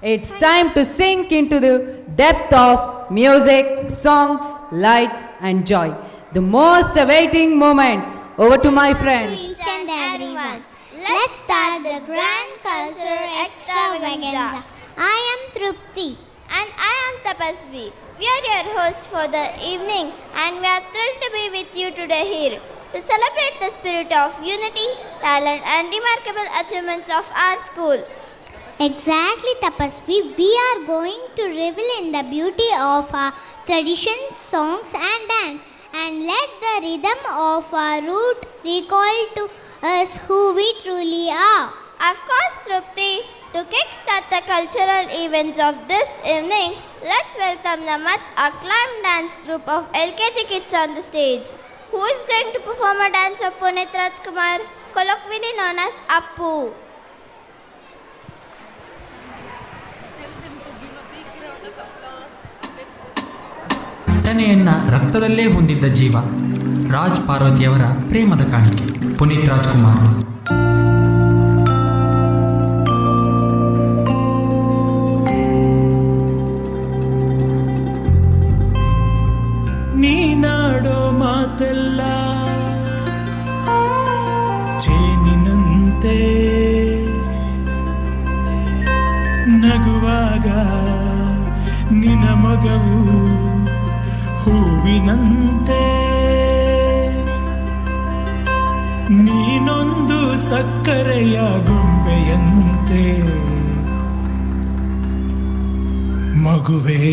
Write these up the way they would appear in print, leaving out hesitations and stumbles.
It's time to sink into the depth of music, songs, lights, and joy. The most awaiting moment. Over to my friends. Each and everyone. Let's start the grand cultural extravaganza. I am Trupti. And I am Tapasvi. We are your hosts for the evening and we are thrilled to be with you today here to celebrate the spirit of unity, talent and remarkable achievements of our school. Exactly, Tapasvi. We are going to revel in the beauty of our traditions, songs and dance and let the rhythm of our root recall to us who we truly are. Of course, Trupti, to kickstart the cultural events of this evening, let's welcome the much acclaimed dance group of LKG kids on the stage. Who is going to perform a dance of Punit Rajkumar, colloquially known as Appu? ನಟನೆಯನ್ನ ರಕ್ತದಲ್ಲೇ ಹೊಂದಿದ್ದ ಜೀವ ರಾಜ್ ಪಾರ್ವತಿಯವರ ಪ್ರೇಮದ ಕಾಣಿಕೆ ಪುನೀತ್ ರಾಜ್ಕುಮಾರ್. ನೀನಾಡೋ ಮಾತೆಲ್ಲ ಚೇನಿನಂತೆ ನಗುವಾಗ ನಿನ ಮಗವು ಹೂವಿನಂತೆ ನೀನೊಂದು ಸಕ್ಕರೆಯ ಗೊಂಬೆಯಂತೆ ಮಗುವೇ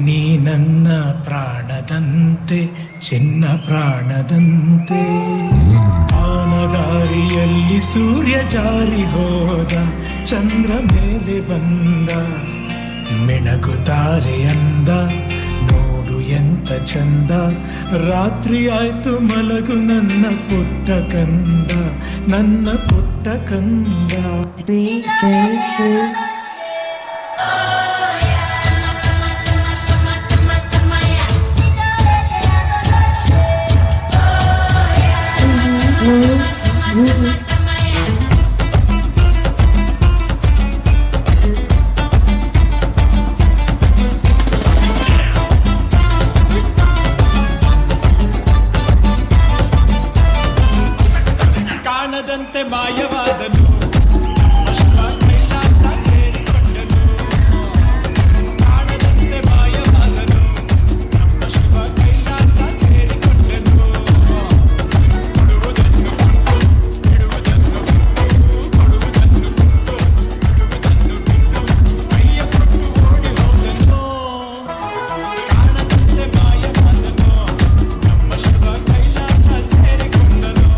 ನೀ ನನ್ನ ಪ್ರಾಣದಂತೆ ಚಿನ್ನ ಪ್ರಾಣದಂತೆ ಆನದಾರಿಯಲ್ಲಿ ಸೂರ್ಯ ಜಾರಿ ಹೋದ ಚಂದ್ರ ಮೇಲೆ ಬಂದ ಮಿಣಗುತ್ತಾರೆ ಅಂದ ನೋಡು ಎಂತ ಚಂದ ರಾತ್ರಿ ಆಯ್ತು ಮಲಗು ನನ್ನ ಪುಟ್ಟ ಕಂದ ನನ್ನ ಪುಟ್ಟ ಕಂದ. ಕಾಣದಂತೆ ಮಾಯವಾದನು ಶಿವ ಕೈಲಾಸ ಸೇರಿಕೊಂಡನು. ಕಾಣದಂತೆ ಮಾಯವಾದನು ಶಿವ ಕೈಲಾಸ ಸೇರಿಕೊಂಡನು. ಕೊಡುವುದನ್ನು ಕೊಟ್ಟು ಬಿಡುವುದನ್ನು ಬಿಟ್ಟು ಕೊಡುವುದನ್ನು ಕೊಟ್ಟು ಬಿಡುವುದನ್ನು ಬಿಟ್ಟು ಕೈಯ ಕೊಟ್ಟು ಓಡಿ ಹೋದನು. ಕಾಣದಂತೆ ಮಾಯವಾದನು ನಮ್ಮ ಶಿವ ಕೈಲಾಸ ಸೇರಿಕೊಂಡನು.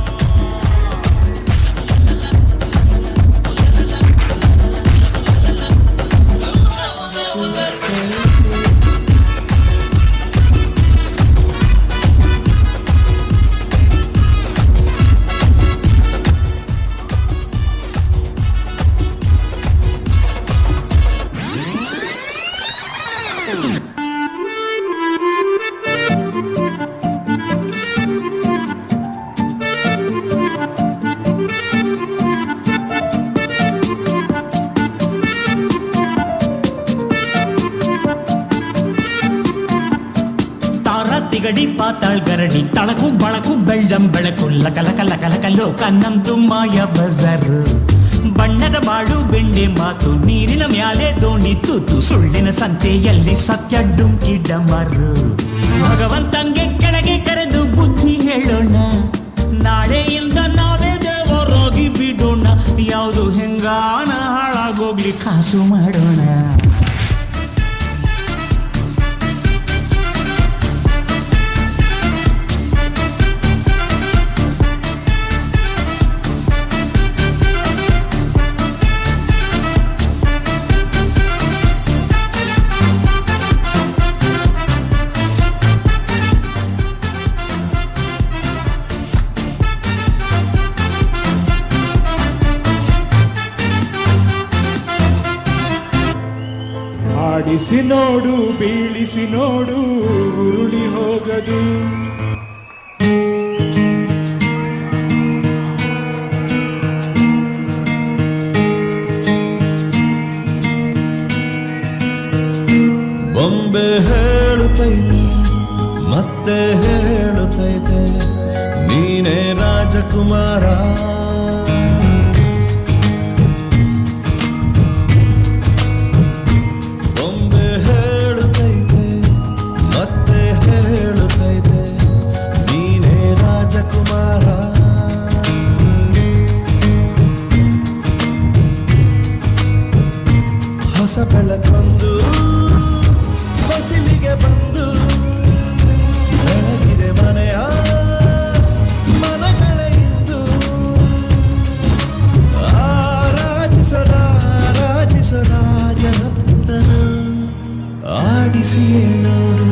ಗಡಿ ಪಾತಾಳ್ ಗರಡಿ ತಳಕು ಬಳಕು ಬೆಳ್ಳಂ ಬೆಳಕು ಲಕಲಕ ಲಕಲಕ ಲೋಕ ನಮ್ದು ಮಾಯ ಬಜಾರು. ಬಣ್ಣದ ಬಾಳು ಬೆಂಡೆ ಮಾತು ನೀರಿನ ಮ್ಯಾಲೆ ದೋಣಿ ತೂತು ಸುಳ್ಳಿನ ಸಂತೆಯಲ್ಲಿ ಸತ್ಯ ಡುಂಕಿ ಡಮರು. ಭಗವಂತಂಗೆ ಕೆಳಗೆ ಕರೆದು ಬುದ್ಧಿ ಹೇಳೋಣ ನಾಳೆಯಿಂದ ನಾವೇ ದೇವರಾಗಿ ಬಿಡೋಣ. ಯಾವುದು ಹೆಂಗಾನ ಹಾಳಾಗೋಗ್ಲಿ ಕಾಸು ಮಾಡೋಣ. ಆಡಿಸಿ ನೋಡು ಬೀಳಿಸಿ ನೋಡು ಉರುಳಿ ಹೋಗದು. ಬೊಂಬೆ ಹೇಳುತ್ತೈತೆ ಮತ್ತೆ ಹೇಳುತ್ತೈತೆ ನೀನೇ ರಾಜಕುಮಾರ. ಬೊಂಬೆ ಹೇಳುತ್ತೈತೆ ಮತ್ತೆ ಹೇಳುತ್ತೈತೆ ನೀನೇ ರಾಜಕುಮಾರ. ಹೊಸ ಬೆಳಕೊಂದು ಹೊಸಿಲಿಗೆ ಬಂದು ಬೆಳಗಿದೆ ಮನೆಯ ಮನಗಳ ಇಂದು. ರಾಜನಂದನ ಆಡಿಸಿಯೇ ನೋಡು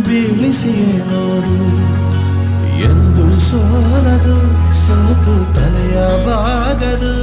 ಬೀಳಿಸಿಯೇ ನೋಡು ಎಂದು ಸೋಲದು ಸೋತು ತಲೆಯ ಬಾಗದು.